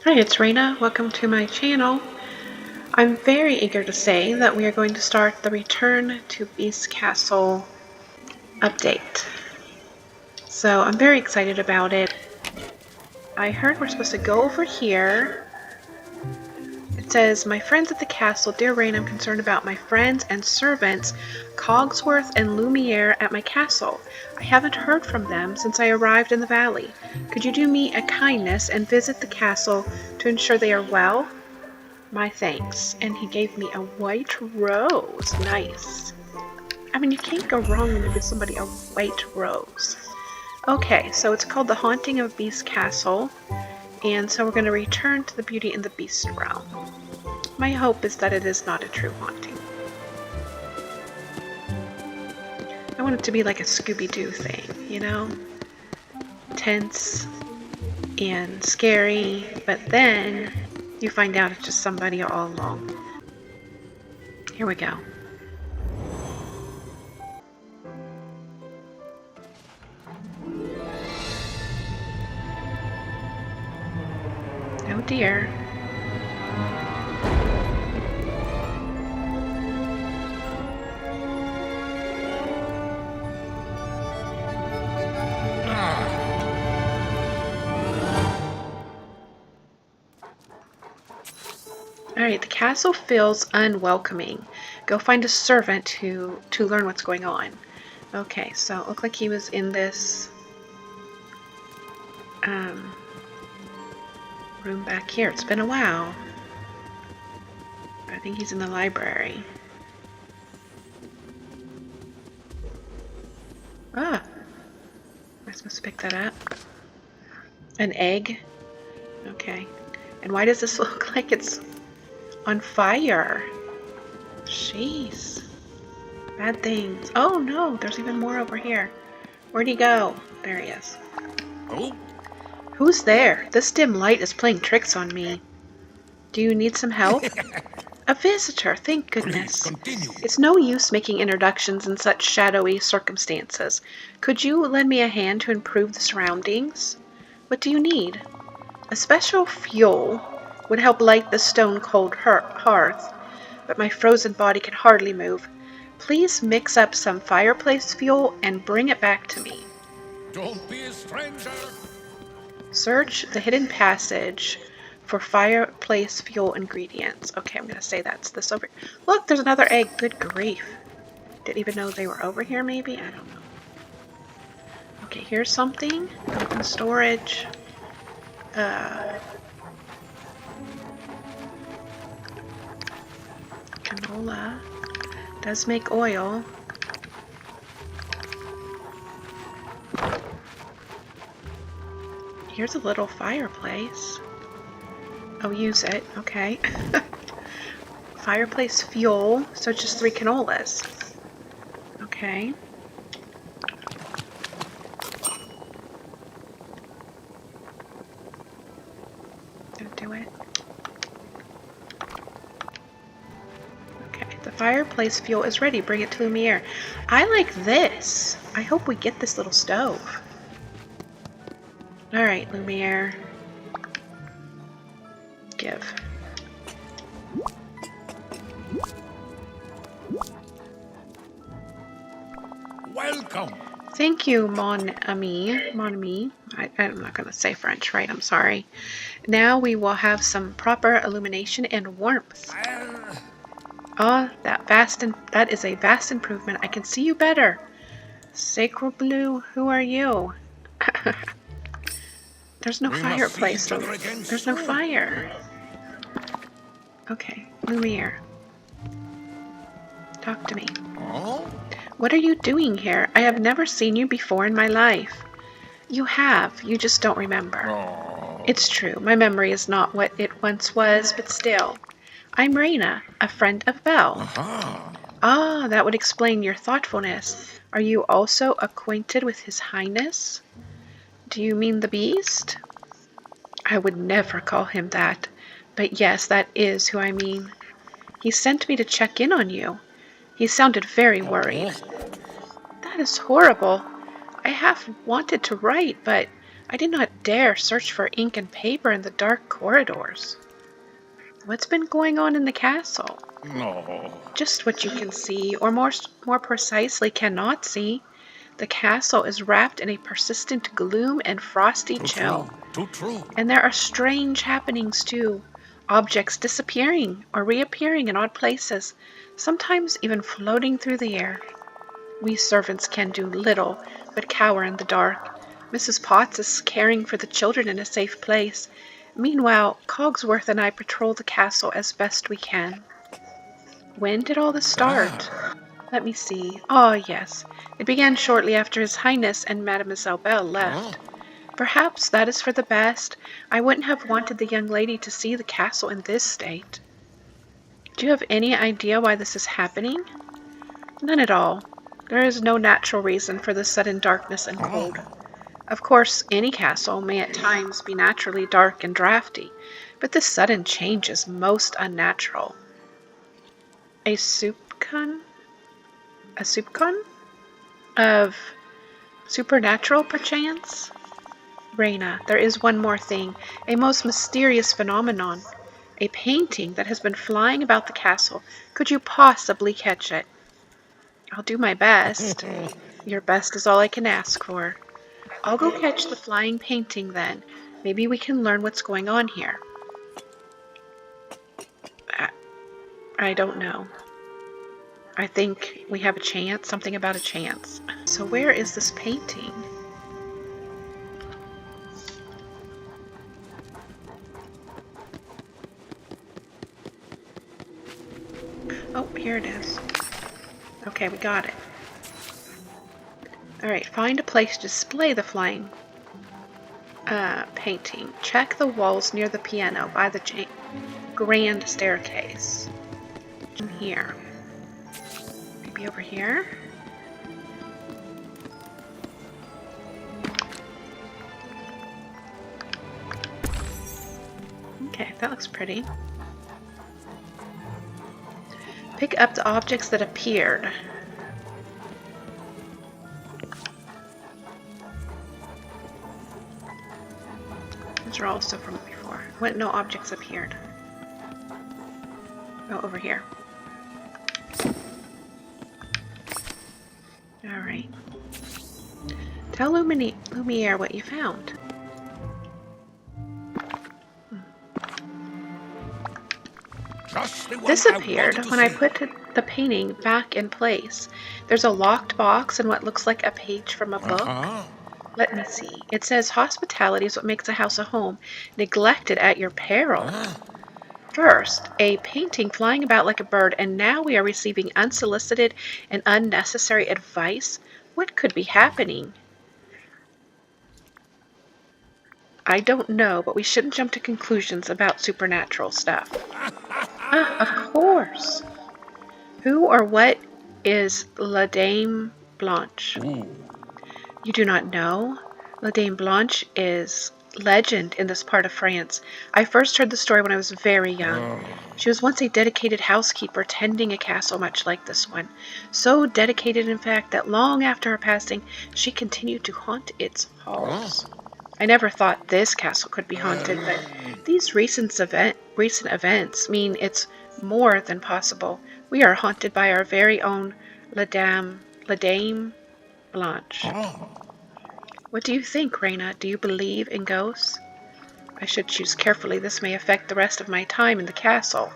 Hi, it's Raina. Welcome to my channel. I'm very eager to say that we are going to start the Return to Beast Castle update. So I'm very excited about it. I heard we're supposed to go over here. It says, "My friends at the castle, dear Rain, I'm concerned about my friends and servants, Cogsworth and Lumiere at my castle. I haven't heard from them since I arrived in the valley. Could you do me a kindness and visit the castle to ensure they are well? My thanks." And he gave me a white rose. Nice. I mean, you can't go wrong when you give somebody a white rose. Okay, so it's called The Haunting of Beast Castle. And so we're going to return to the Beauty and the Beast realm. My hope is that it is not a true haunting. I want it to be like a Scooby-Doo thing, you know? Tense and scary, but then you find out it's just somebody all along. Here we go. Oh dear. Alright, the castle feels unwelcoming. Go find a servant to learn what's going on. Okay, so it looked like he was in this room back here. It's been a while. I think he's in the library. Ah! Am I supposed to pick that up? An egg? Okay. And why does this look like it's on fire? Jeez. Bad things. Oh no, there's even more over here. Where'd he go? There he is. Oh. Who's there? This dim light is playing tricks on me. Do you need some help? A visitor, thank goodness. Please continue. It's no use making introductions in such shadowy circumstances. Could you lend me a hand to improve the surroundings? What do you need? A special fuel would help light the stone-cold hearth, but my frozen body can hardly move. Please mix up some fireplace fuel and bring it back to me. Don't be a stranger. Search the hidden passage for fireplace fuel ingredients. Okay, I'm going to say that's this over. Look, there's another egg. Good grief. Didn't even know they were over here, maybe? I don't know. Okay, here's something. Open storage. Canola. Does make oil. Here's a little fireplace. Oh, use it. Okay. Fireplace fuel. So it's just 3 canolas. Okay. Don't do it. Okay. The fireplace fuel is ready. Bring it to Lumiere. I like this. I hope we get this little stove. Alright, Lumiere. Give. Welcome. Thank you, mon ami. Mon ami. I'm not going to say French, right? I'm sorry. Now we will have some proper illumination and warmth. Oh, that is a vast improvement. I can see you better. Sacre Blue, who are you? There's no fireplace. There's no fire. Okay, Lumiere. Talk to me. Oh? What are you doing here? I have never seen you before in my life. You have. You just don't remember. Oh. It's true. My memory is not what it once was, but still. I'm Raina, a friend of Belle. Aha. Ah, that would explain your thoughtfulness. Are you also acquainted with His Highness? Do you mean the Beast? I would never call him that, but yes, that is who I mean. He sent me to check in on you. He sounded very worried. That is horrible. I half wanted to write, but I did not dare search for ink and paper in the dark corridors. What's been going on in the castle? No. Just what you can see, or more precisely cannot see. The castle is wrapped in a persistent gloom and frosty Too chill. true. Too true. And there are strange happenings too. Objects disappearing or reappearing in odd places, sometimes even floating through the air. We servants can do little but cower in the dark. Mrs. Potts is caring for the children in a safe place. Meanwhile, Cogsworth and I patrol the castle as best we can. When did all this start? Let me see. Oh, yes. It began shortly after His Highness and Mademoiselle Belle left. Perhaps that is for the best. I wouldn't have wanted the young lady to see the castle in this state. Do you have any idea why this is happening? None at all. There is no natural reason for this sudden darkness and cold. Of course, any castle may at times be naturally dark and drafty, but this sudden change is most unnatural. A soupcon? A soupcon? Of supernatural, perchance? Reina, there is one more thing, a most mysterious phenomenon. A painting that has been flying about the castle. Could you possibly catch it? I'll do my best. Your best is all I can ask for. I'll go catch the flying painting then. Maybe we can learn what's going on here. I don't know. I think we have a chance, something about a chance. So where is this painting? Oh, here it is. Okay, we got it. Alright, find a place to display the flying painting. Check the walls near the piano by the grand staircase. In here. Maybe over here? Okay, that looks pretty. Pick up the objects that appeared. Those are also from before. What? No objects appeared. Oh, over here. Alright. Tell Lumiere what you found. This appeared when I put the painting back in place. There's a locked box and what looks like a page from a book. Let me see. It says, hospitality is what makes a house a home. Neglected at your peril. First, a painting flying about like a bird, and now we are receiving unsolicited and unnecessary advice. What could be happening? I don't know, but we shouldn't jump to conclusions about supernatural stuff. Of course. Who or what is La Dame Blanche? You do not know? La Dame Blanche is legend in this part of France. I first heard the story when I was very young. She was once a dedicated housekeeper tending a castle much like this one. So dedicated, in fact, that long after her passing, she continued to haunt its halls. I never thought this castle could be haunted, but these recent events mean it's more than possible. We are haunted by our very own La Dame Blanche. What do you think, Reina? Do you believe in ghosts? I should choose carefully. This may affect the rest of my time in the castle.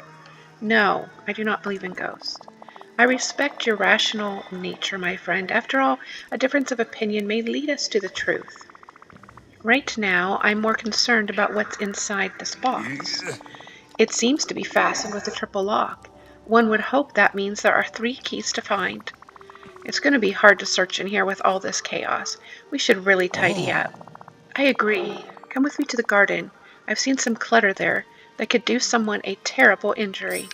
No, I do not believe in ghosts. I respect your rational nature, my friend. After all, a difference of opinion may lead us to the truth. Right now, I'm more concerned about what's inside this box. It seems to be fastened with a triple lock. One would hope that means there are 3 keys to find. It's going to be hard to search in here with all this chaos. We should really tidy up. I agree. Come with me to the garden. I've seen some clutter there that could do someone a terrible injury.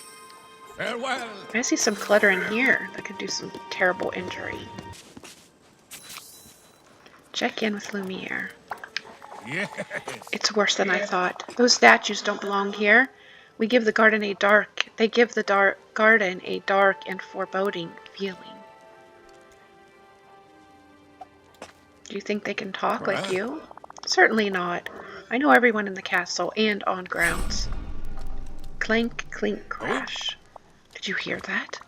Farewell. I see some clutter in here that could do some terrible injury. Check in with Lumiere. Yes. It's worse than I thought. Those statues don't belong here. They give the garden a dark and foreboding feeling. Do you think they can talk like you? Certainly not. I know everyone in the castle and on grounds. Clink, clink, Oh. crash. Did you hear that?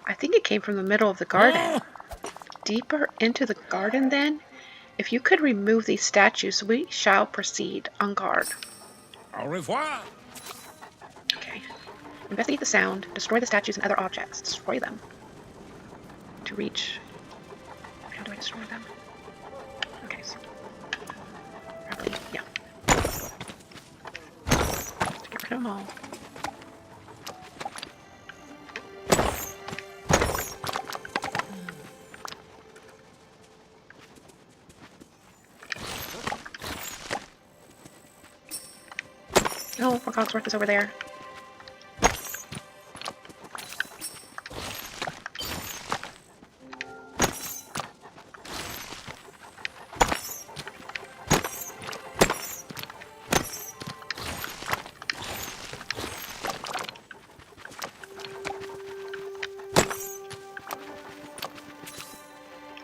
I think it came from the middle of the garden. Oh. Deeper into the garden, then? If you could remove these statues, we shall proceed on guard. Au revoir. Okay. Investigate the sound. Destroy the statues and other objects. Destroy them. To reach. How do I destroy them? Okay, so probably, yeah. To get rid of them all. Oh, Cogsworth is over there.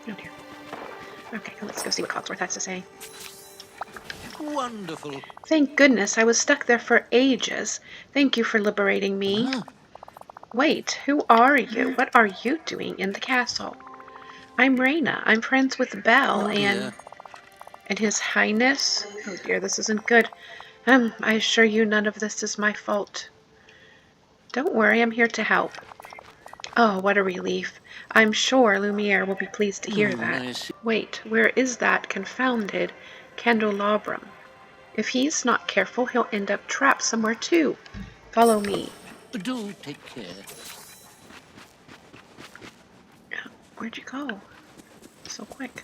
Oh dear. Okay, let's go see what Cogsworth has to say. Wonderful. Thank goodness, I was stuck there for ages. Thank you for liberating me. Wait, who are you? What are you doing in the castle? I'm Raina. I'm friends with Belle and His Highness. Oh dear, this isn't good. I assure you none of this is my fault. Don't worry, I'm here to help. Oh, what a relief. I'm sure Lumiere will be pleased to hear that. Wait, where is that confounded candelabrum? If he's not careful, he'll end up trapped somewhere too. Follow me. Do take care. Where'd you go? So quick.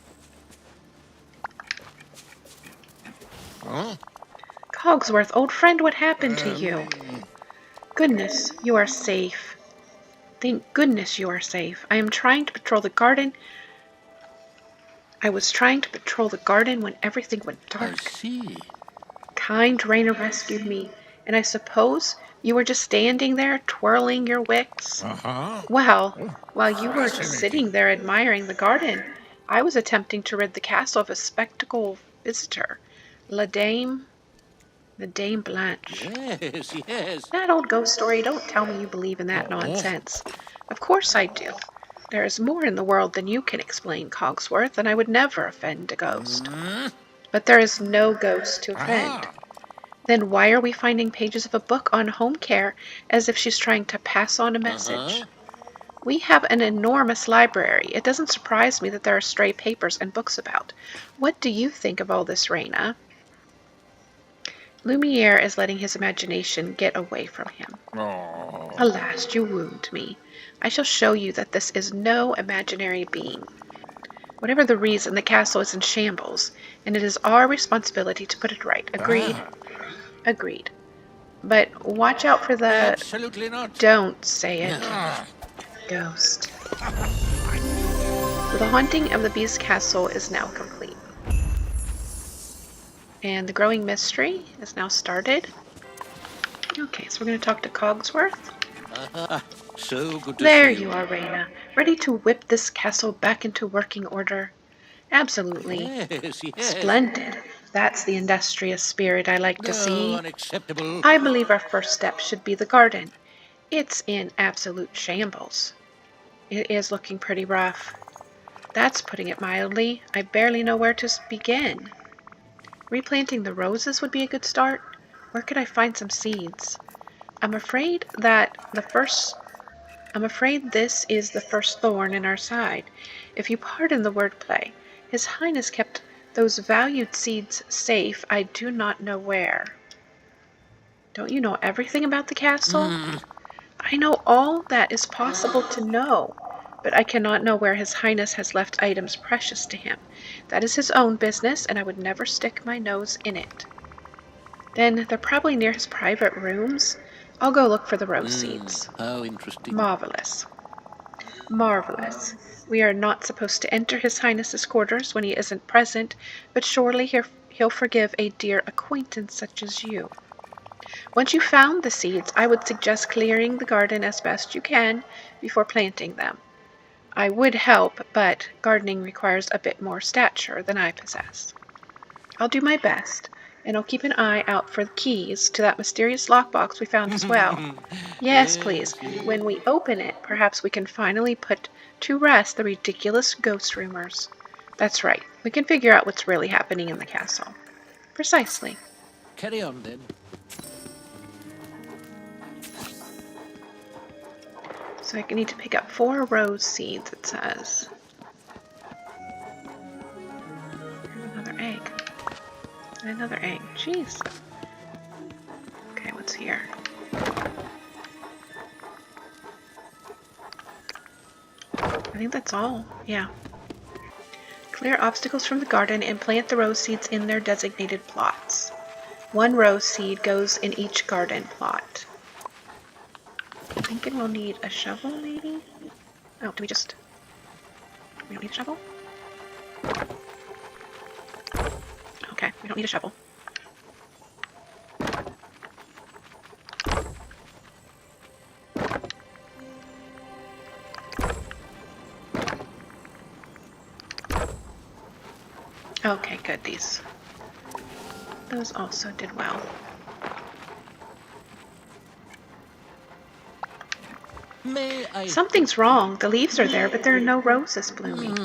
Huh? Cogsworth, old friend, what happened to you? Goodness, you are safe. Thank goodness you are safe. I am trying to patrol the garden. I was trying to patrol the garden when everything went dark. I see. Kind Raina rescued me, and I suppose you were just standing there twirling your wicks? Uh-huh. Well, while you were just Fascinating. sitting there admiring the garden, I was attempting to rid the castle of a spectacle visitor, the Dame Blanche. Yes, yes. That old ghost story, don't tell me you believe in that nonsense. Of course I do. There is more in the world than you can explain, Cogsworth, and I would never offend a ghost. But there is no ghost to offend. Ah. Then why are we finding pages of a book on home care as if she's trying to pass on a message? We have an enormous library. It doesn't surprise me that there are stray papers and books about. What do you think of all this, Raina? Lumiere is letting his imagination get away from him. Oh. Alas, you wound me. I shall show you that this is no imaginary being. Whatever the reason, the castle is in shambles, and it is our responsibility to put it right. Agreed? Agreed. But watch out for the... Absolutely not. Don't say it. Ah. Ghost. The haunting of the Beast Castle is now complete. And the growing mystery is now started. Okay, so we're going to talk to Cogsworth. So good to There see you are, Raina. Ready to whip this castle back into working order? Absolutely. Yes, yes. Splendid. That's the industrious spirit I like to see. Unacceptable. I believe our first step should be the garden. It's in absolute shambles. It is looking pretty rough. That's putting it mildly. I barely know where to begin. Replanting the roses would be a good start. Where could I find some seeds? I'm afraid this is the first thorn in our side. If you pardon the wordplay, His Highness kept those valued seeds safe, I do not know where. Don't you know everything about the castle? I know all that is possible to know, but I cannot know where His Highness has left items precious to him. That is his own business, and I would never stick my nose in it. Then they're probably near his private rooms. I'll go look for the rose seeds. How interesting. Marvelous. Marvelous. We are not supposed to enter His Highness's quarters when he isn't present, but surely he'll forgive a dear acquaintance such as you. Once you've found the seeds, I would suggest clearing the garden as best you can before planting them. I would help, but gardening requires a bit more stature than I possess. I'll do my best, and I'll keep an eye out for the keys to that mysterious lockbox we found as well. Yes, please. Yes. When we open it, perhaps we can finally put to rest the ridiculous ghost rumors. That's right. We can figure out what's really happening in the castle. Precisely. Carry on then. So I need to pick up 4 rose seeds, it says. There's another egg. And another egg. Jeez. Okay, what's here? I think that's all. Yeah. Clear obstacles from the garden and plant the rose seeds in their designated plots. 1 rose seed goes in each garden plot. I'm thinking we'll need a shovel, maybe? Oh, we don't need a shovel? Okay, we don't need a shovel. Okay, good, those also did well. May I? Something's wrong. The leaves are there, but there are no roses blooming.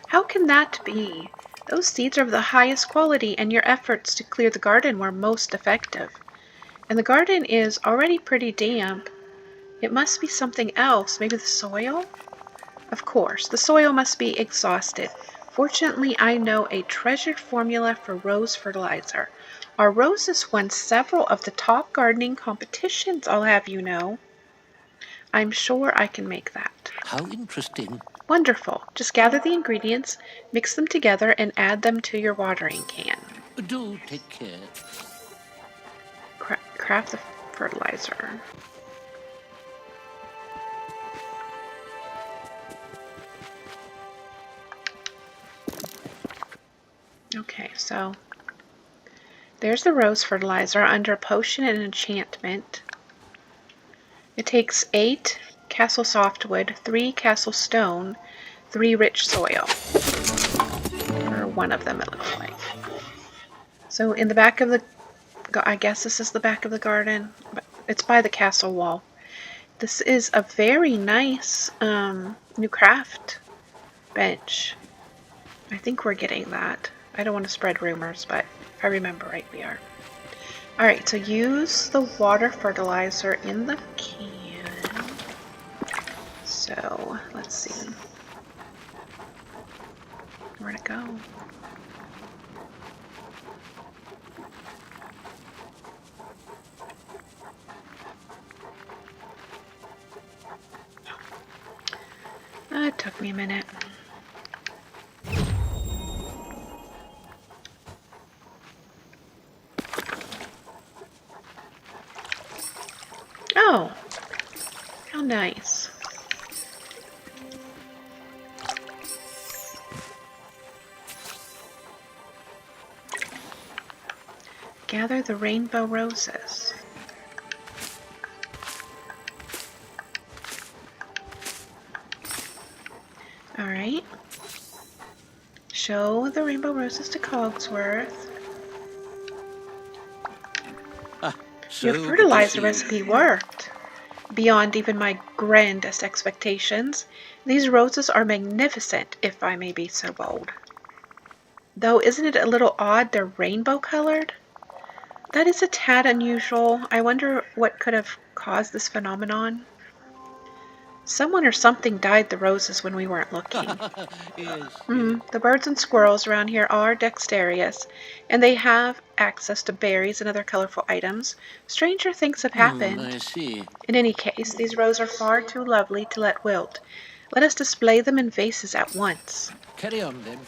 How can that be? Those seeds are of the highest quality, and your efforts to clear the garden were most effective. And the garden is already pretty damp. It must be something else. Maybe the soil? Of course, the soil must be exhausted. Fortunately, I know a treasured formula for rose fertilizer. Our roses won several of the top gardening competitions, I'll have you know. I'm sure I can make that. How interesting. Wonderful. Just gather the ingredients, mix them together, and add them to your watering can. Do take care. Craft the fertilizer. Okay, so there's the rose fertilizer under potion and enchantment. It takes 8 castle softwood, 3 castle stone, 3 rich soil. Or one of them, it looks like. So in the back of the, I guess this is the back of the garden. It's by the castle wall. This is a very nice new craft bench. I think we're getting that. I don't want to spread rumors, but if I remember right, we are. Alright, so use the water fertilizer in the can. So, let's see. Where'd it go? It took me a minute. Oh, how nice. Gather the rainbow roses. Alright. Show the rainbow roses to Cogsworth. Your fertilizer recipe worked. Beyond even my grandest expectations, these roses are magnificent, if I may be so bold. Though isn't it a little odd they're rainbow colored? That is a tad unusual. I wonder what could have caused this phenomenon. Someone or something dyed the roses when we weren't looking. Yes. The birds and squirrels around here are dexterous, and they have access to berries and other colorful items. Stranger things have happened. I see. In any case, these roses are far too lovely to let wilt. Let us display them in vases at once. Carry on then.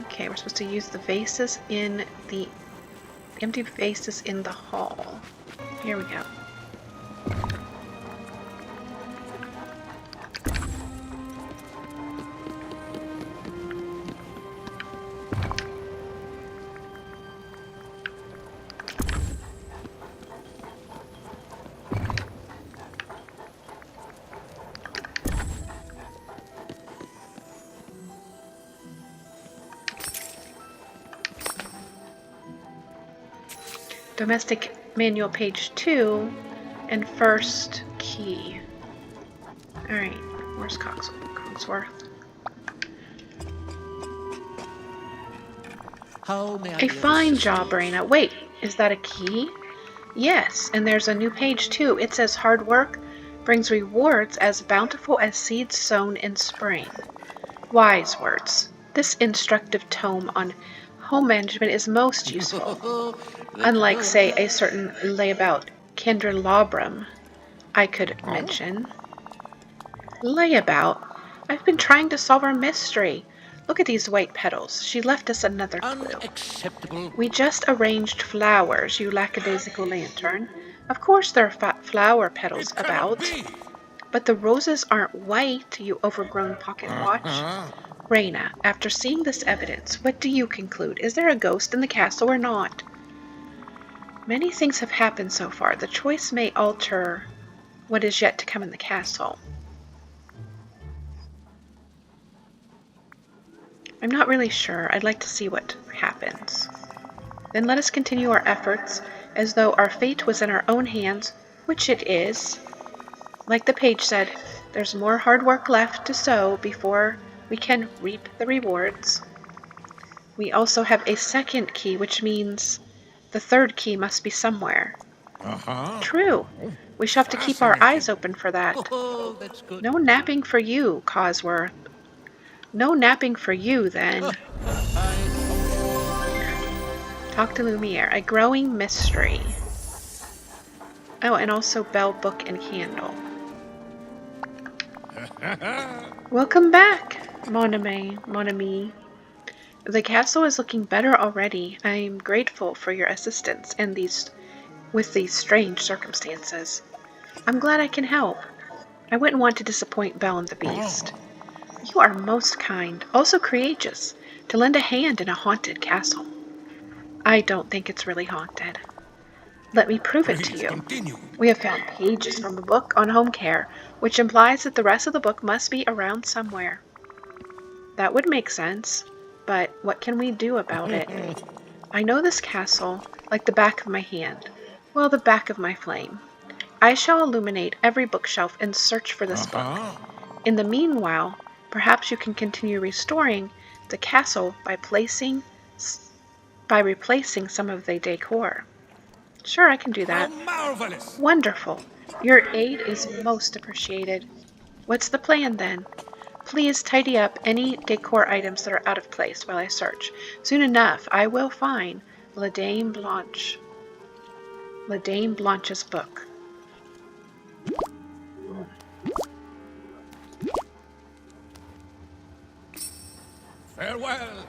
Okay, we're supposed to use the vases in the empty vases in the hall. Here we go. Domestic manual page 2 and first key. Alright, where's Cogsworth? How may I A be of fine job, assistance? Raina. Wait, is that a key? Yes, and there's a new page too. It says hard work brings rewards as bountiful as seeds sown in spring. Wise words. This instructive tome on home management is most useful. Let's Unlike, go. say, a certain layabout candelabrum I could mention. Layabout? I've been trying to solve our mystery. Look at these white petals. She left us another clue. Unacceptable. We just arranged flowers, you lackadaisical lantern. Of course there are flower petals It cannot about. be! But the roses aren't white, you overgrown pocket watch. Raina, after seeing this evidence, what do you conclude? Is there a ghost in the castle or not? Many things have happened so far. The choice may alter what is yet to come in the castle. I'm not really sure. I'd like to see what happens. Then let us continue our efforts as though our fate was in our own hands, which it is. Like the page said, there's more hard work left to sow before we can reap the rewards. We also have a second key, which means the third key must be somewhere. True. We shall have to keep our eyes open for that. Oh, that's good. No napping for you, Cogsworth. No napping for you, then. Talk to Lumiere. A growing mystery. Oh, and also Belle, book, and candle. Welcome back, mon ami. The castle is looking better already. I am grateful for your assistance with these strange circumstances. I'm glad I can help. I wouldn't want to disappoint Belle and the Beast. You are most kind, also courageous, to lend a hand in a haunted castle. I don't think it's really haunted. Let me prove it to you. Continue. We have found pages from the book on home care, which implies that the rest of the book must be around somewhere. That would make sense, but what can we do about it? I know this castle like the back of my hand. Well, the back of my flame. I shall illuminate every bookshelf and search for this book. In the meanwhile, perhaps you can continue restoring the castle by replacing some of the decor. Sure, I can do that. How marvelous! Wonderful. Your aid is most appreciated. What's the plan, then? Please tidy up any decor items that are out of place while I search. Soon enough, I will find La Dame Blanche. La Dame Blanche's book. Farewell!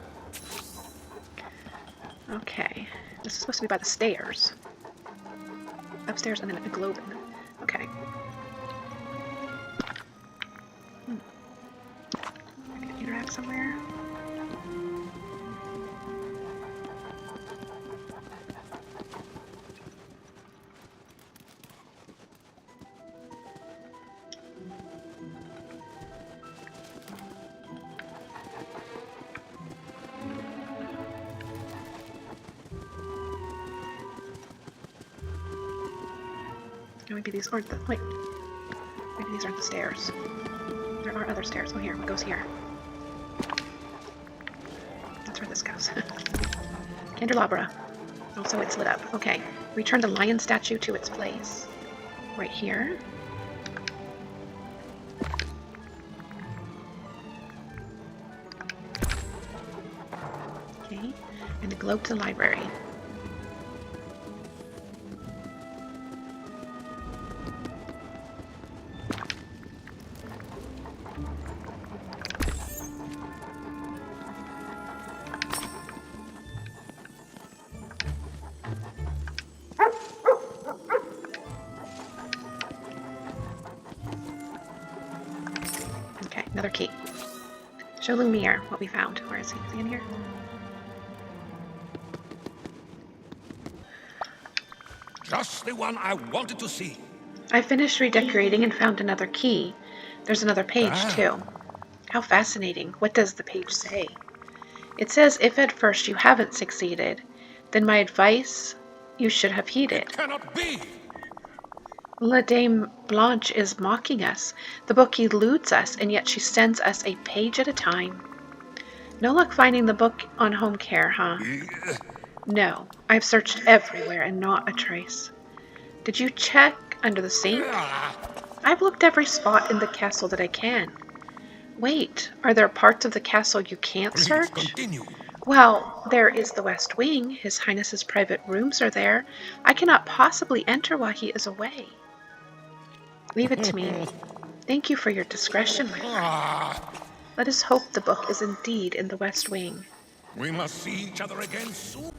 Okay. This is supposed to be by the stairs. Upstairs and then a globe. Okay. I can interact somewhere. Maybe these aren't the... Wait. Maybe these aren't the stairs. There are other stairs. Oh, here. What goes here? That's where this goes. Candelabra. Also, it's lit up. Okay. Return the lion statue to its place. Right here. Okay. And the globe to the library. Another key. Show Lumiere what we found. Where is he? Is he in here? Just the one I wanted to see. I finished redecorating and found another key. There's another page, too. How fascinating. What does the page say? It says, if at first you haven't succeeded, then my advice You should have heeded. It cannot be! La Dame Blanche is mocking us. The book eludes us, and yet she sends us a page at a time. No luck finding the book on home care, huh? No, I've searched everywhere and not a trace. Did you check under the sink? I've looked every spot in the castle that I can. Wait, are there parts of the castle you can't Please search? continue. Well, there is the West Wing. His Highness's private rooms are there. I cannot possibly enter while he is away. Leave it to me. Thank you for your discretion, my friend. Let us hope the book is indeed in the West Wing. We must see each other again soon.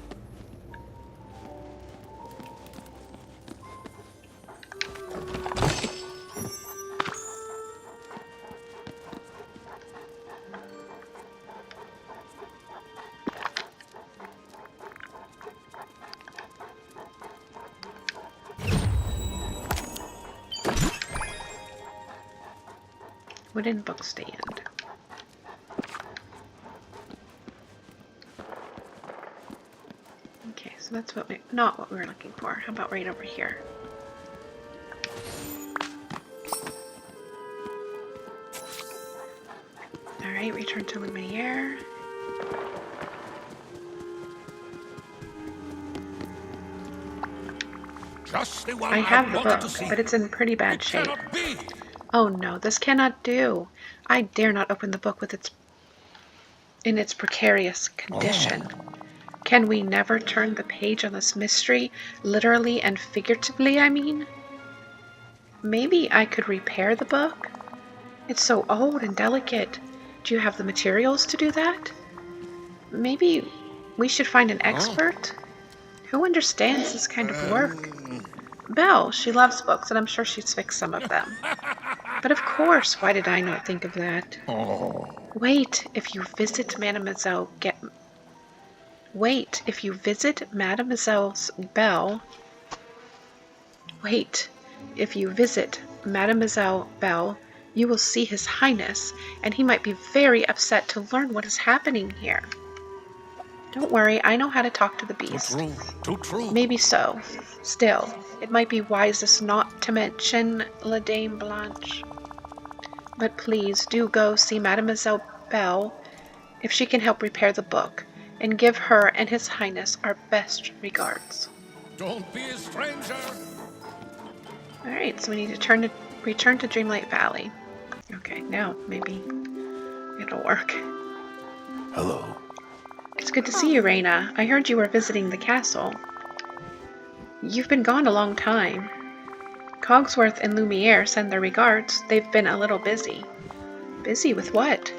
Wooden bookstand. Okay, so that's not what we were looking for. How about right over here? Alright, return to Lumiere. Just the one I have the wanted to book, see. but it's in pretty bad It shape. cannot be! Oh no, this cannot do. I dare not open the book with in its precarious condition. Can we never turn the page on this mystery, literally and figuratively, I mean? Maybe I could repair the book? It's so old and delicate. Do you have the materials to do that? Maybe we should find an expert? Who understands this kind of work? Belle, she loves books, and I'm sure she's fixed some of them. But of course, why did I not think of that? Wait, if you visit Mademoiselle Belle, you will see His Highness, and he might be very upset to learn what is happening here. Don't worry, I know how to talk to the beast. Too true. Maybe so. Still, it might be wisest not to mention La Dame Blanche. But please do go see Mademoiselle Belle if she can help repair the book, and give her and His Highness our best regards. Don't be a stranger. Alright, so we need to return to Dreamlight Valley. Okay, now maybe it'll work. Hello. It's good to see you, Reina. I heard you were visiting the castle. You've been gone a long time. Cogsworth and Lumiere send their regards. They've been a little busy. Busy with what?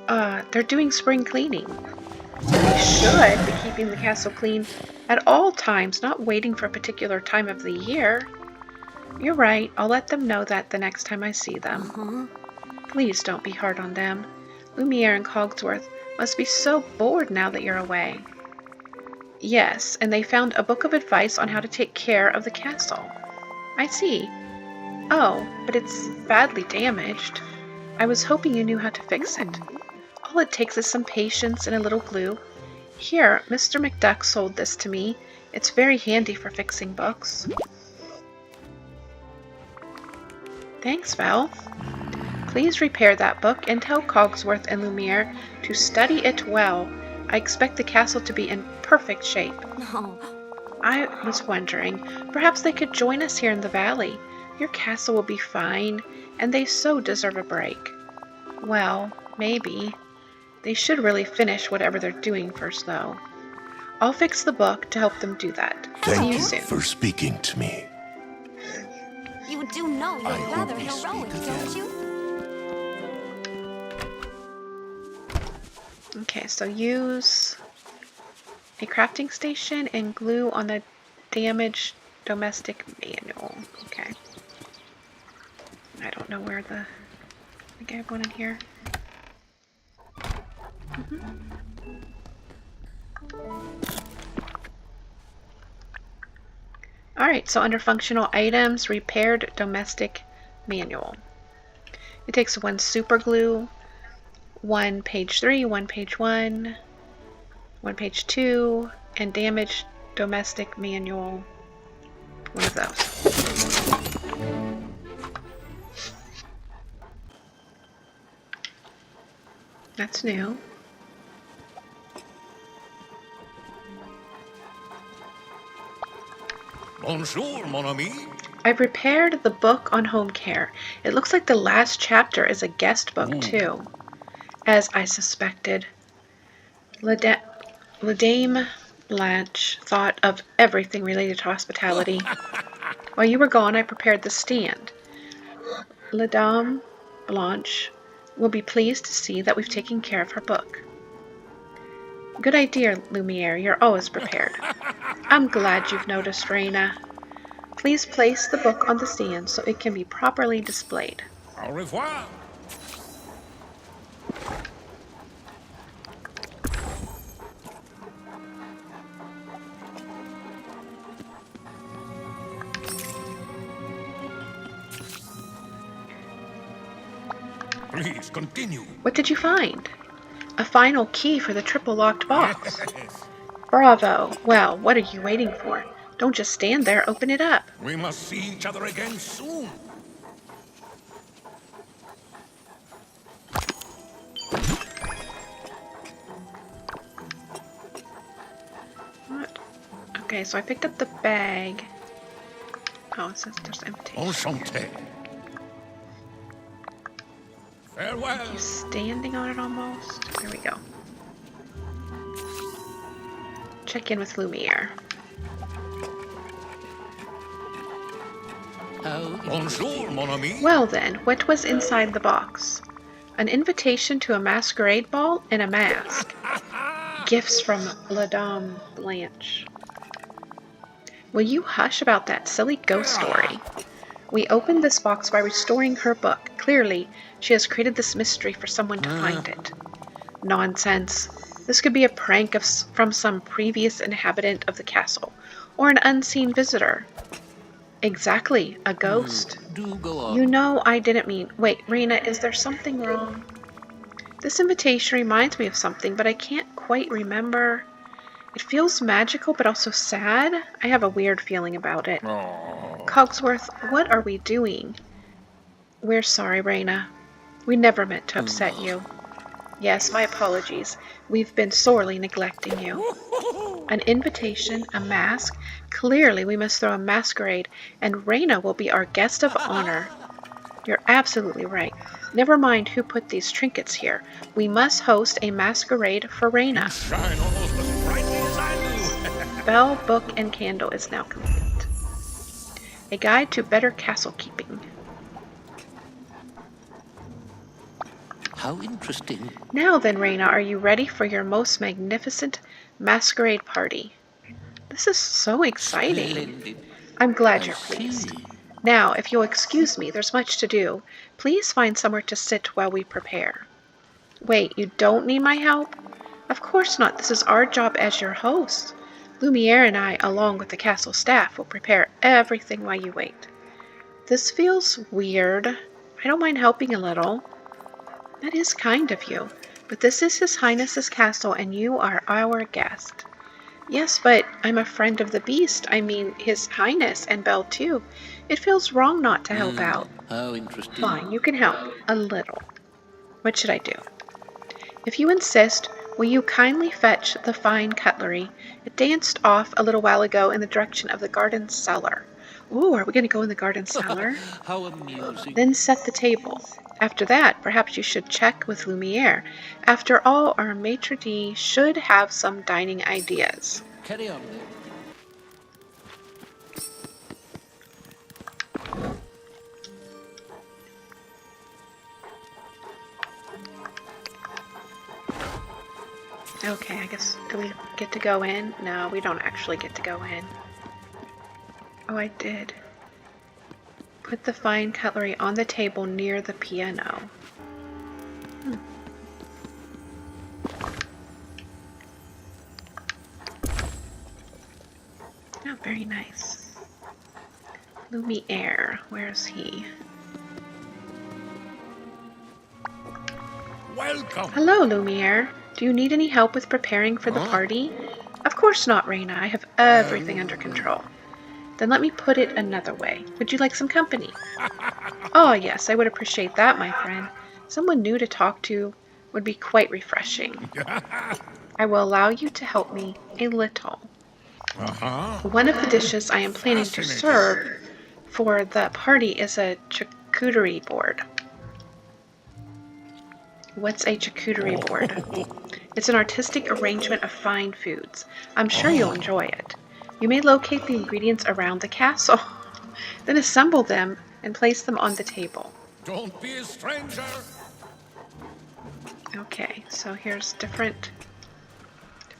They're doing spring cleaning. They should be keeping the castle clean at all times, not waiting for a particular time of the year. You're right. I'll let them know that the next time I see them. Please don't be hard on them. Lumiere and Cogsworth must be so bored now that you're away. Yes, and they found a book of advice on how to take care of the castle. I see. Oh, but it's badly damaged. I was hoping you knew how to fix it. All it takes is some patience and a little glue. Here, Mr. McDuck sold this to me. It's very handy for fixing books. Thanks, Val. Please repair that book and tell Cogsworth and Lumiere to study it well. I expect the castle to be in perfect shape. No. I was wondering, perhaps they could join us here in the valley. Your castle will be fine, and they so deserve a break. Well, maybe. They should really finish whatever they're doing first, though. I'll fix the book to help them do that. See Thank you you soon. for speaking to me. You do know you're I hope rather we heroic, speak don't again. you? Okay, so use a crafting station and glue on the damaged domestic manual. Okay. I don't know where I think I have one in here. Alright, so under functional items, repaired domestic manual. It takes one super glue, one page 3, one page 1, one page 2, and damaged domestic manual. One of those. That's new. Bonjour, mon ami. I prepared the book on home care. It looks like the last chapter is a guest book, too. As I suspected. Dame Blanche thought of everything related to hospitality. While you were gone, I prepared the stand. Dame Blanche will be pleased to see that we've taken care of her book. Good idea, Lumiere. You're always prepared. I'm glad you've noticed, Reina. Please place the book on the stand so it can be properly displayed. Au revoir. Please continue. What did you find? A final key for the triple-locked box. Yes. Bravo. Well, what are you waiting for? Don't just stand there. Open it up. We must see each other again soon. What? Okay, so I picked up the bag. Oh, it says there's invitation. Enchanté. Farewell. He's standing on it almost. There we go. Check in with Lumiere. Bonjour, mon ami. Well then, what was inside the box? An invitation to a masquerade ball and a mask. Gifts from Dame Blanche. Will you hush about that silly ghost story? We opened this box by restoring her book. Clearly, she has created this mystery for someone to find it. Nonsense. This could be a prank from some previous inhabitant of the castle, or an unseen visitor. Exactly, a ghost. Do go on. You know I didn't mean... Wait, Reina, is there something wrong? This invitation reminds me of something, but I can't quite remember. It feels magical, but also sad. I have a weird feeling about it. Cogsworth, what are we doing? We're sorry, Reina. We never meant to upset you. Yes, my apologies. We've been sorely neglecting you. An invitation, a mask. Clearly we must throw a masquerade, and Reina will be our guest of honor. You're absolutely right. Never mind who put these trinkets here. We must host a masquerade for Reina. Shine almost as brightly as I do. Belle, book, and candle is now complete. A guide to better castle keeping. How interesting. Now then, Reina, are you ready for your most magnificent masquerade party? This is so exciting. Splendid. I'm glad I you're pleased. see. Now, if you'll excuse me, there's much to do. Please find somewhere to sit while we prepare. Wait, you don't need my help? Of course not. This is our job as your host. Lumiere and I, along with the castle staff, will prepare everything while you wait. This feels weird. I don't mind helping a little. That is kind of you. But this is His Highness's castle, and you are our guest. Yes, but I'm a friend of the beast. I mean, His Highness and Belle, too. It feels wrong not to help out. How interesting. Fine, you can help. A little. What should I do? If you insist, will you kindly fetch the fine cutlery? It danced off a little while ago in the direction of the garden cellar. Ooh, are we going to go in the garden cellar? How amusing. Then set the table. After that, perhaps you should check with Lumiere. After all, our maitre d' should have some dining ideas. Carry on then. Okay, I guess, do we get to go in? No, we don't actually get to go in. Oh, I did. Put the fine cutlery on the table near the piano. Oh, very nice. Lumiere, where's he? Welcome. Hello, Lumiere. Do you need any help with preparing for the party? Of course not, Raina. I have everything under control. Then let me put it another way. Would you like some company? Oh, yes, I would appreciate that, my friend. Someone new to talk to would be quite refreshing. I will allow you to help me a little. One of the dishes I am planning to serve for the party is a charcuterie board. What's a charcuterie board? It's an artistic arrangement of fine foods. I'm sure you'll enjoy it. You may locate the ingredients around the castle, then assemble them and place them on the table. Don't be a stranger. Okay, so here's different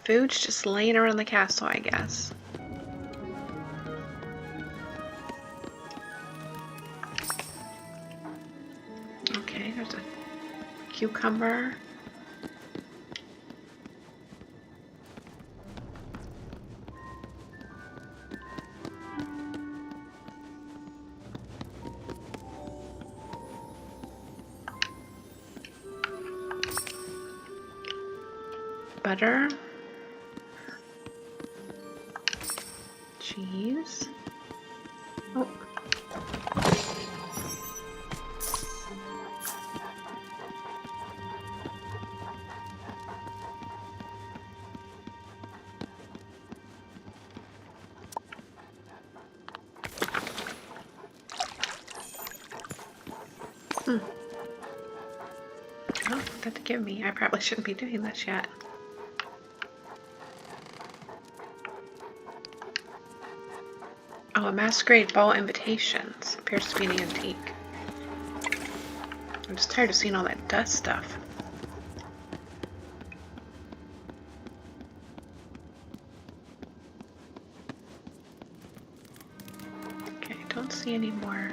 foods just laying around the castle, I guess. Okay, there's a cucumber. Butter. Cheese. Oh. Oh, that to give me. I probably shouldn't be doing this yet. Oh, a masquerade ball invitations. Appears to be an antique. I'm just tired of seeing all that dust stuff. Okay, don't see any more.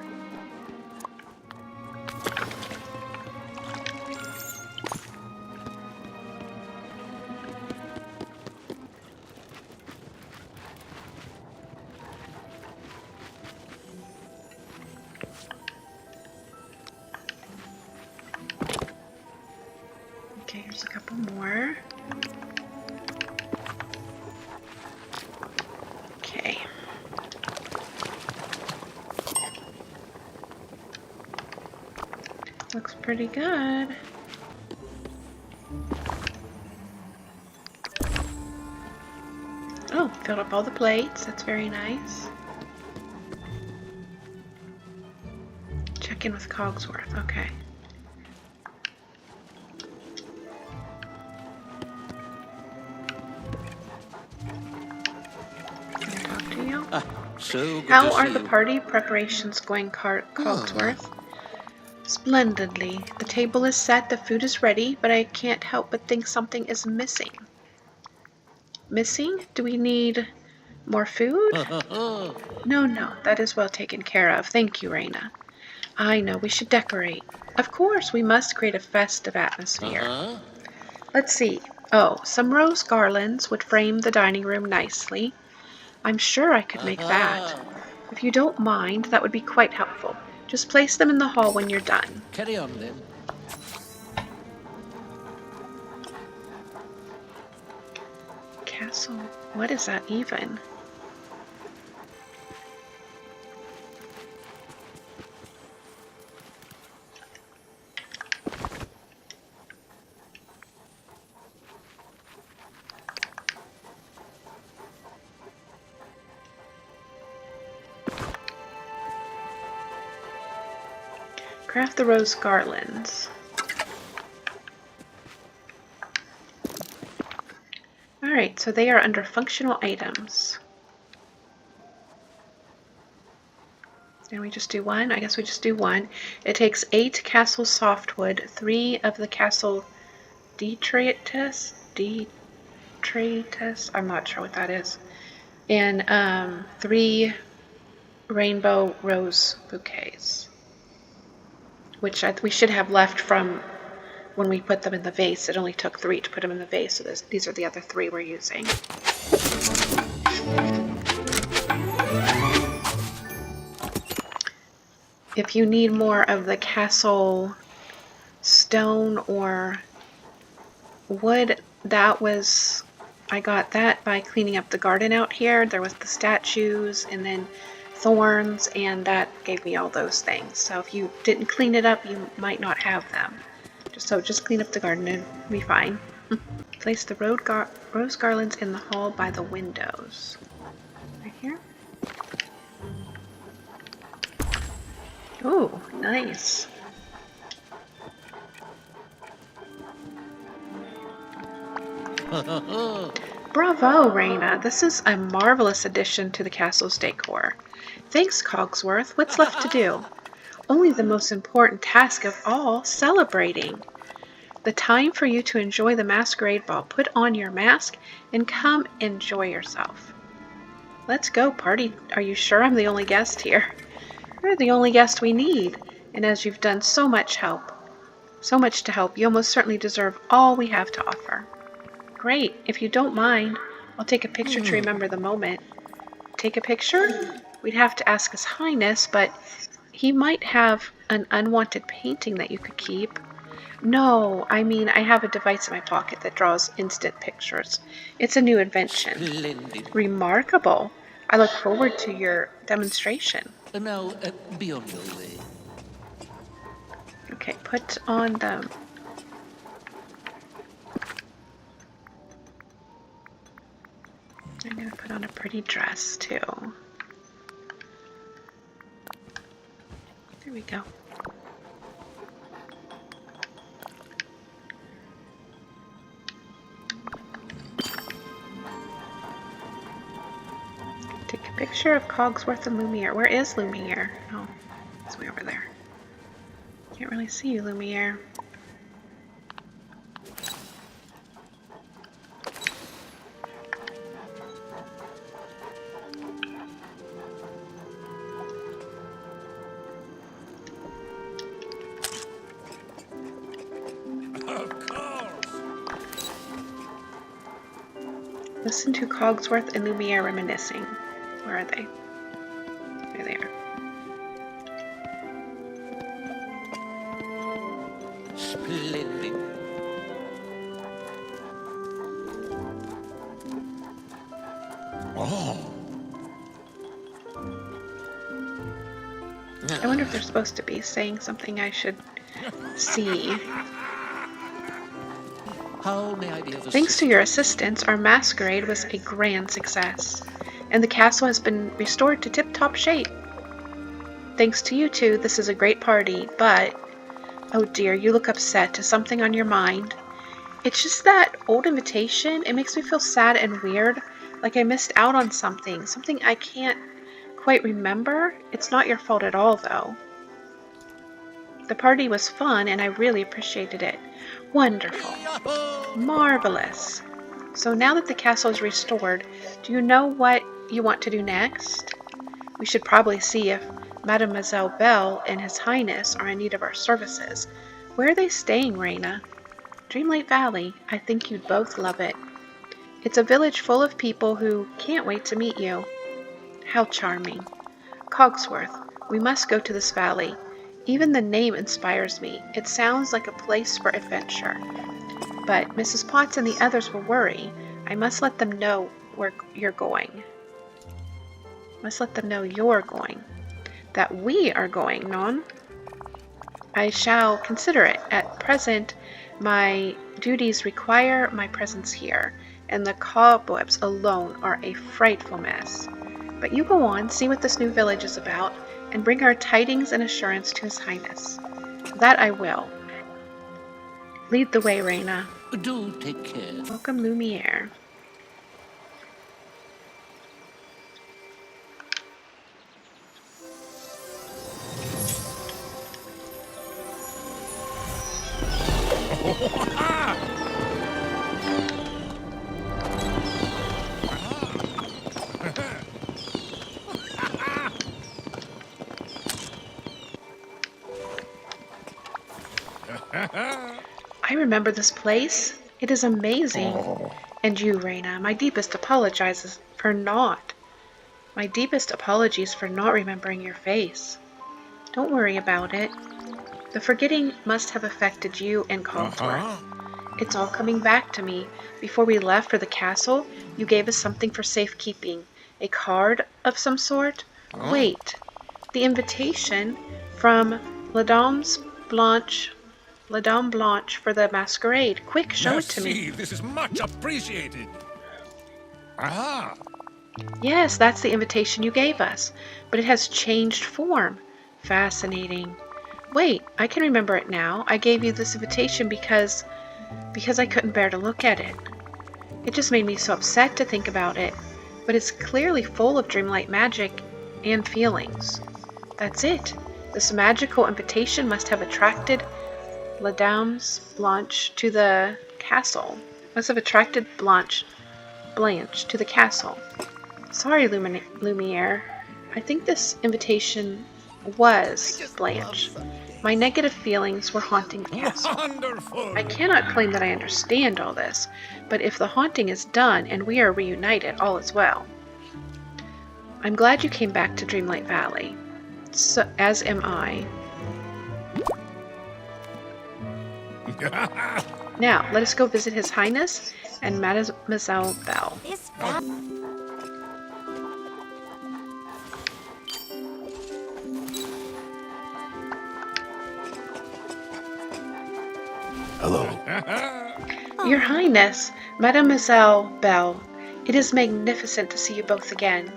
Okay, here's a couple more. Okay. Looks pretty good. Oh, filled up all the plates. That's very nice. Check in with Cogsworth. Okay. So good How to are see the you. party preparations going, Cogsworth? Splendidly. The table is set, the food is ready, but I can't help but think something is missing. Missing? Do we need more food? No, that is well taken care of. Thank you, Raina. I know, we should decorate. Of course, we must create a festive atmosphere. Let's see. Oh, some rose garlands would frame the dining room nicely. I'm sure I could make that. If you don't mind, that would be quite helpful. Just place them in the hall when you're done. Carry on then. Castle? What is that even? Craft the rose garlands. Alright, so they are under functional items. And we just do one? I guess we just do one. It takes 8 castle softwood, 3 of the castle detritus, I'm not sure what that is, and 3 rainbow rose bouquets, which we should have left from when we put them in the vase. It only took 3 to put them in the vase, so these are the other 3 we're using. If you need more of the castle stone or wood, that was I got that by cleaning up the garden out here. There was the statues and then thorns, and that gave me all those things. So if you didn't clean it up, you might not have them. Just clean up the garden and it'll be fine. Place the rose garlands in the hall by the windows. Right here. Ooh, nice. Bravo, Raina. This is a marvelous addition to the castle's decor. Thanks, Cogsworth. What's left to do? Only the most important task of all, celebrating. The time for you to enjoy the masquerade ball. Put on your mask and come enjoy yourself. Let's go, party. Are you sure I'm the only guest here? You're the only guest we need. And as you've done so much to help, you almost certainly deserve all we have to offer. Great. If you don't mind, I'll take a picture to remember the moment. Take a picture? We'd have to ask His Highness, but he might have an unwanted painting that you could keep. No, I mean, I have a device in my pocket that draws instant pictures. It's a new invention. Splendid. Remarkable. I look forward to your demonstration. Now, be on your way. Okay, put on the... I'm going to put on a pretty dress, too. There we go. Take a picture of Cogsworth and Lumiere. Where is Lumiere? Oh, it's way over there. Can't really see you, Lumiere. Of course. Listen to Cogsworth and Lumiere reminiscing. Where are they? There they are. Splendid. Oh. I wonder if they're supposed to be saying something I should see. How may I be of Thanks to your assistance, our masquerade was a grand success, and the castle has been restored to tip-top shape. Thanks to you two, this is a great party, but... Oh dear, you look upset. Is something on your mind? It's just that old invitation. It makes me feel sad and weird, like I missed out on something I can't quite remember. It's not your fault at all, though. The party was fun, and I really appreciated it. Wonderful. Marvelous. So now that the castle is restored, do you know what you want to do next? We should probably see if Mademoiselle Belle and His Highness are in need of our services. Where are they staying, Raina? Dreamlight Valley. I think you'd both love it. It's a village full of people who can't wait to meet you. How charming. Cogsworth, we must go to this valley. Even the name inspires me. It sounds like a place for adventure. But Mrs. Potts and the others will worry. I must let them know where you're going. Must let them know you're going. That we are going, non? I shall consider it. At present, my duties require my presence here, and the cobwebs alone are a frightful mess. But you go on, see what this new village is about, and bring our tidings and assurance to His Highness. That I will. Lead the way, Raina. Do take care. Welcome, Lumiere. I remember this place. It is amazing. And you, Raina, my deepest apologies for not remembering your face. Don't worry about it. The forgetting must have affected you and Cogsworth. It's all coming back to me. Before we left for the castle, you gave us something for safekeeping. A card of some sort? Wait, the invitation from La Dame Blanche for the masquerade. Quick, show it to me. Merci, this is much appreciated. Ah, Yes, that's the invitation you gave us, but it has changed form. Fascinating. Wait, I can remember it now. I gave you this invitation because I couldn't bear to look at it. It just made me so upset to think about it, but it's clearly full of dreamlight magic and feelings. That's it. This magical invitation must have attracted La Dame Blanche to the castle. Must have attracted Blanche to the castle. Sorry, Lumiere. I think this invitation was Blanche. My negative feelings were haunting the castle. wonderful. I cannot claim that I understand all this, but if the haunting is done and we are reunited, all is well. I'm glad you came back to Dreamlight Valley. So, as am I. Now, let us go visit His Highness and Mademoiselle Belle. This Hello. Your Highness, Mademoiselle Belle, it is magnificent to see you both again.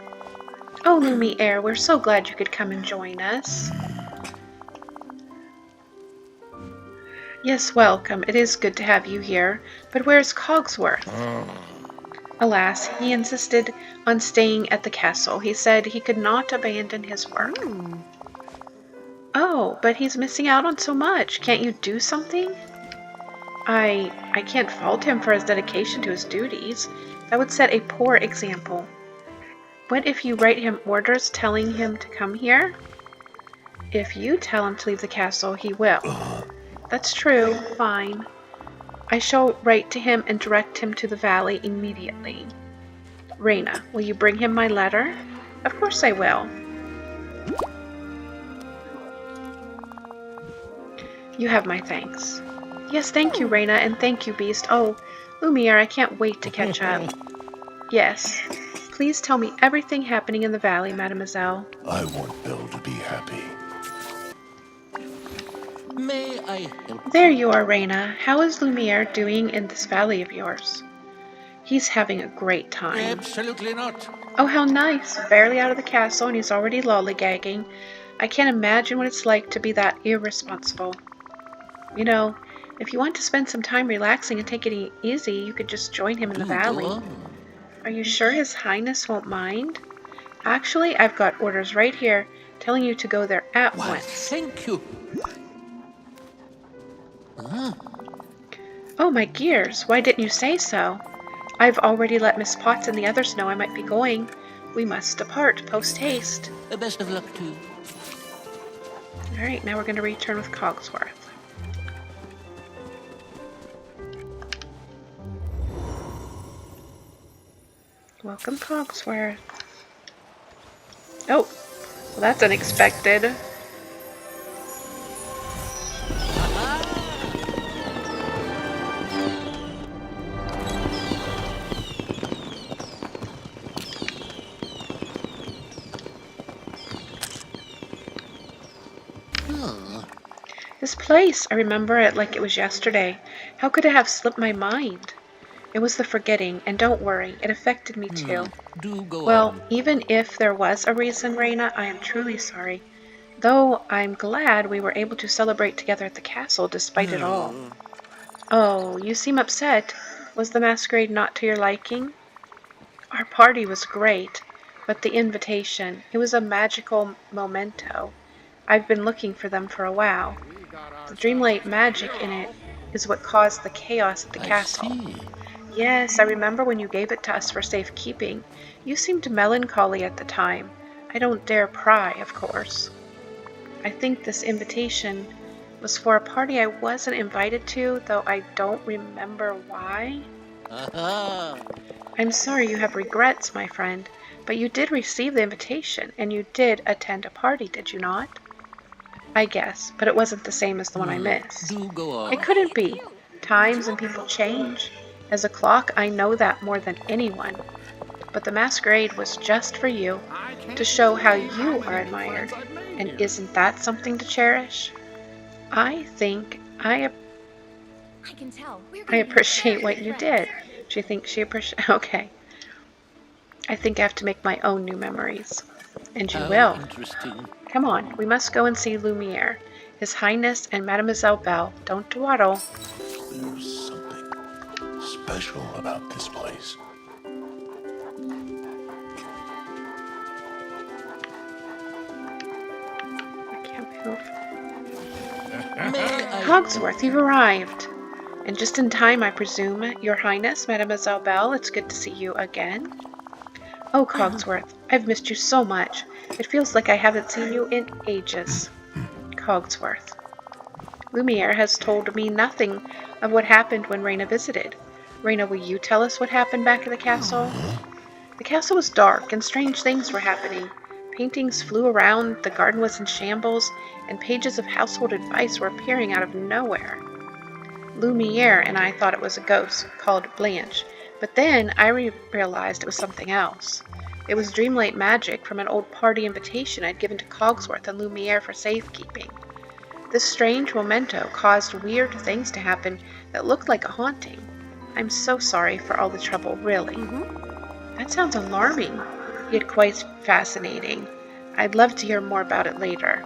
Oh, Lumiere, we're so glad you could come and join us. Yes, welcome. It is good to have you here. But where's Cogsworth? Alas, he insisted on staying at the castle. He said he could not abandon his work. Oh, but he's missing out on so much. Can't you do something? I can't fault him for his dedication to his duties. That would set a poor example. What if you write him orders telling him to come here? If you tell him to leave the castle, he will. That's true. Fine. I shall write to him and direct him to the valley immediately. Reina, will you bring him my letter? Of course I will. You have my thanks. Yes, thank you, Reina, and thank you, Beast. Oh, Lumiere, I can't wait to catch up. Yes. Please tell me everything happening in the valley, mademoiselle. I want Belle to be happy. May I help? There you are, Reina. How is Lumiere doing in this valley of yours? He's having a great time. Absolutely not. Oh, how nice. Barely out of the castle and he's already lollygagging. I can't imagine what it's like to be that irresponsible. You know, if you want to spend some time relaxing and take it easy, you could just join him in the Do valley. go on. Are you sure His Highness won't mind? Actually, I've got orders right here telling you to go there at Why, once. thank you. Oh, my gears. Why didn't you say so? I've already let Miss Potts and the others know I might be going. We must depart post-haste. Best of luck to you. Alright, now we're going to return with Cogsworth. Welcome, Cogsworth. Oh, well, that's unexpected. This place, I remember it like it was yesterday. How could it have slipped my mind? It was the forgetting, and don't worry, it affected me too. Do go Well, on. even if there was a reason, Reina, I am truly sorry. Though I'm glad we were able to celebrate together at the castle despite it all. Oh, you seem upset. Was the masquerade not to your liking? Our party was great, but the invitation, it was a magical memento. I've been looking for them for a while. The dreamlight magic in it is what caused the chaos at the castle. I see. Yes, I remember when you gave it to us for safekeeping. You seemed melancholy at the time. I don't dare pry, of course. I think this invitation was for a party I wasn't invited to, though I don't remember why. Aha. I'm sorry you have regrets, my friend, but you did receive the invitation, and you did attend a party, did you not? I guess, but it wasn't the same as the one I missed. Do go on. It couldn't be. Times and people change. As a clock, I know that more than anyone. But the masquerade was just for you, to show how you are admired. And isn't that something to cherish? I think I can tell. I appreciate what you did. She thinks she appreciates. Okay. I think I have to make my own new memories. And you How will. interesting. Come on, we must go and see Lumiere. His Highness and Mademoiselle Belle. Don't dawdle. There's something special about this place. I can't move. May I? Cogsworth, you've arrived. And just in time, I presume. Your Highness, Mademoiselle Belle, it's good to see you again. Oh, Cogsworth, I've missed you so much. It feels like I haven't seen you in ages. Cogsworth. Lumiere has told me nothing of what happened when Reyna visited. Reyna, will you tell us what happened back at the castle? The castle was dark, and strange things were happening. Paintings flew around, the garden was in shambles, and pages of household advice were appearing out of nowhere. Lumiere and I thought it was a ghost called Blanche, but then I realized it was something else. It was Dreamlight magic from an old party invitation I'd given to Cogsworth and Lumiere for safekeeping. This strange memento caused weird things to happen that looked like a haunting. I'm so sorry for all the trouble, really. That sounds alarming, yet quite fascinating. I'd love to hear more about it later.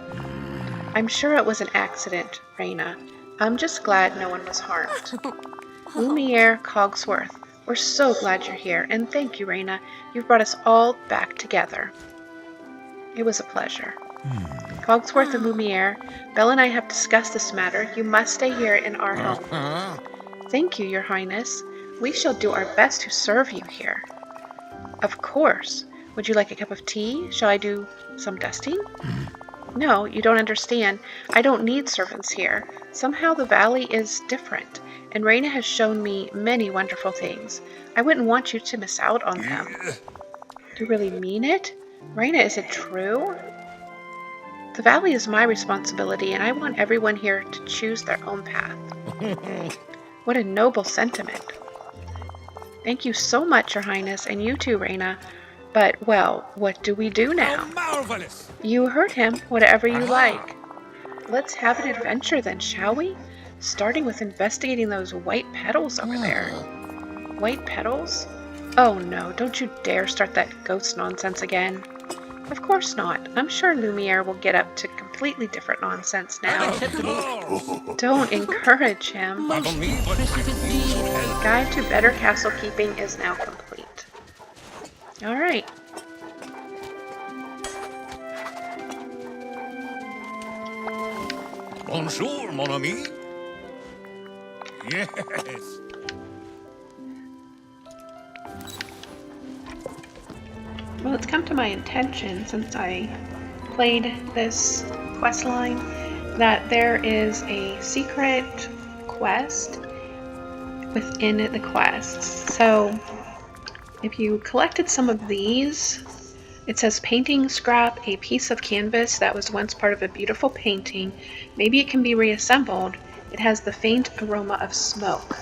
I'm sure it was an accident, Reyna. I'm just glad no one was harmed. Lumiere, Cogsworth, we're so glad you're here, and thank you, Reyna. You've brought us all back together. It was a pleasure. Cogsworth and Lumiere, Belle and I have discussed this matter. You must stay here in our home. Thank you, Your Highness. We shall do our best to serve you here. Of course. Would you like a cup of tea? Shall I do some dusting? No, you don't understand. I don't need servants here. Somehow the valley is different, and Reyna has shown me many wonderful things. I wouldn't want you to miss out on them. Do you really mean it? Reyna, is it true? The valley is my responsibility, and I want everyone here to choose their own path. What a noble sentiment. Thank you so much, Your Highness, and you too, Reyna. But, well, what do we do now? Marvelous! You heard him. Whatever you like. Let's have an adventure then, shall we? Starting with investigating those white petals over there. White petals? Oh no, don't you dare start that ghost nonsense again. Of course not. I'm sure Lumiere will get up to completely different nonsense now. Don't encourage him. Pardon me, but Guide to better castle keeping is now complete. Alright. bonjour, mon ami. Yes. Well, it's come to my attention since I played this quest line that there is a secret quest within the quests. So if you collected some of these, it says painting scrap, a piece of canvas that was once part of a beautiful painting. Maybe it can be reassembled. It has the faint aroma of smoke.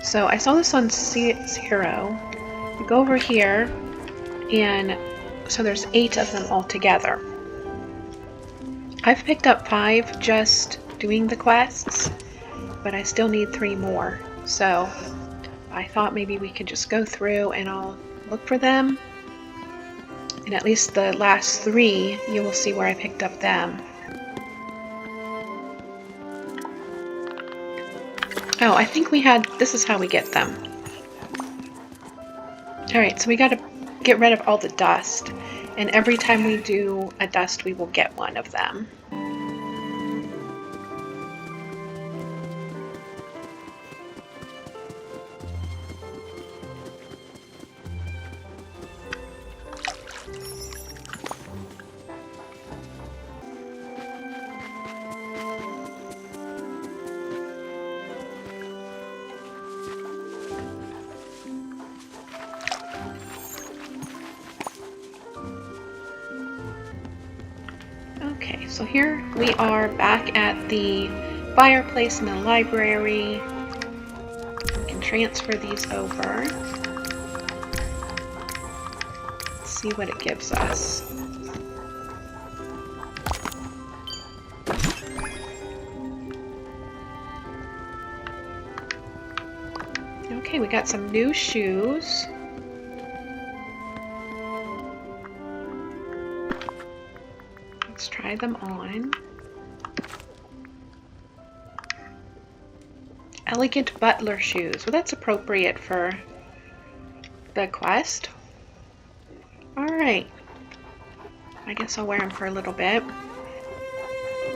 So I saw this on Zero. You go over here, and so there's 8 of them altogether. I've picked up 5 just doing the quests, but I still need 3 more. So I thought maybe we could just go through and I'll look for them. And at least the last 3, you will see where I picked up them. Oh, I think we had, this is how we get them. Alright, so we gotta get rid of all the dust. And every time we do a dust, we will get one of them. Okay, so here we are back at the fireplace in the library. We can transfer these over. Let's see what it gives us. Okay, we got some new shoes. Let's try them on. Elegant butler shoes. Well, that's appropriate for the quest. Alright. I guess I'll wear them for a little bit.